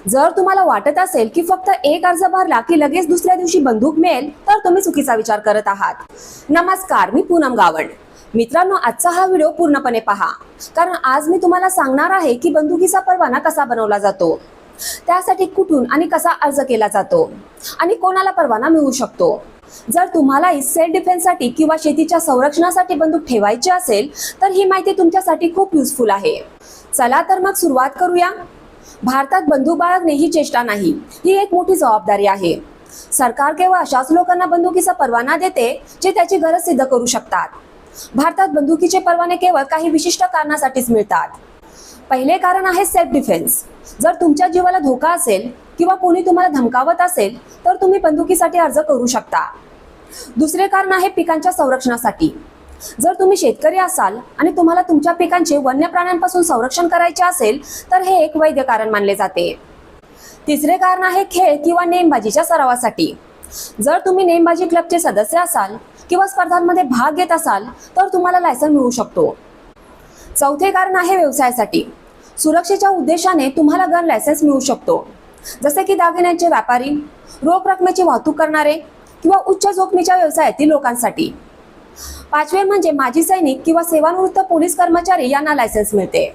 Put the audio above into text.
जर तुम्हाला वाटत असेल की फक्त एक अर्ज भरला की लगेच दुसऱ्या दिवशी बंदूक मिळेल, तर तुम्ही चुकीचा विचार करत आहात. नमस्कार, मी पूनम गावंड. मित्रांनो, आजचा हा व्हिडिओ पूर्णपणे पहा, कारण आज मी तुम्हाला सांगणार आहे की बंदुकीचा परवाना कसा बनवला जातो, त्यासाठी कुठून आणि कसा अर्ज केला जातो आणि कोणाला परवाना मिळू शकतो. जर तुम्हाला सेल्फ डिफेन्ससाठी किंवा शेतीच्या संरक्षणासाठी बंदूक ठेवायची असेल तर ही माहिती तुमच्यासाठी खूप युजफुल आहे. चला तर मग सुरुवात करूया. भारतात बंदूक बाळगणे ही चेष्टा नाही, ही एक मोठी जबाबदारी आहे. सरकार केवळ अशाच लोकांना बंदुकीचा परवाना देते जे त्याची गरज सिद्ध करू शकतात. भारतात बंदुकीचे परवाने केवळ काही विशिष्ट कारणासाठीच मिळतात. पहिले कारण आहे सेल्फ डिफेन्स. जर तुमच्या जीवाला धोका असेल किंवा कोणी तुम्हाला धमकावत असेल तर तुम्ही बंदुकीसाठी अर्ज करू शकता. दुसरे कारण आहे पिकांच्या संरक्षणासाठी. जर तुम्ही शेतकरी असाल आणि तुम्हाला तुमच्या पिकांचे वन्य प्राण्यांपासून संरक्षण करायचे असेल तर हे एक वैध कारण मानले जाते. तिसरे कारण आहे खेळ किंवा नेमबाजीच्या सरावासाठी. जर तुम्ही नेमबाजी क्लबचे सदस्य असाल किंवा स्पर्धांमध्ये भाग घेत असाल तर तुम्हाला लायसन मिळू शकतो. चौथे कारण आहे व्यवसायासाठी. सुरक्षेच्या उद्देशाने तुम्हाला गन लायसन्स मिळू शकतो, जसे की दागिन्यांचे व्यापारी, रोख रकमेची वाहतूक करणारे किंवा उच्च जोखमीच्या व्यवसायातील लोकांसाठी. पाचवे म्हणजे माजी सैनिक किंवा सेवानिवृत्त पोलीस कर्मचारी यांना लायसन्स मिळते.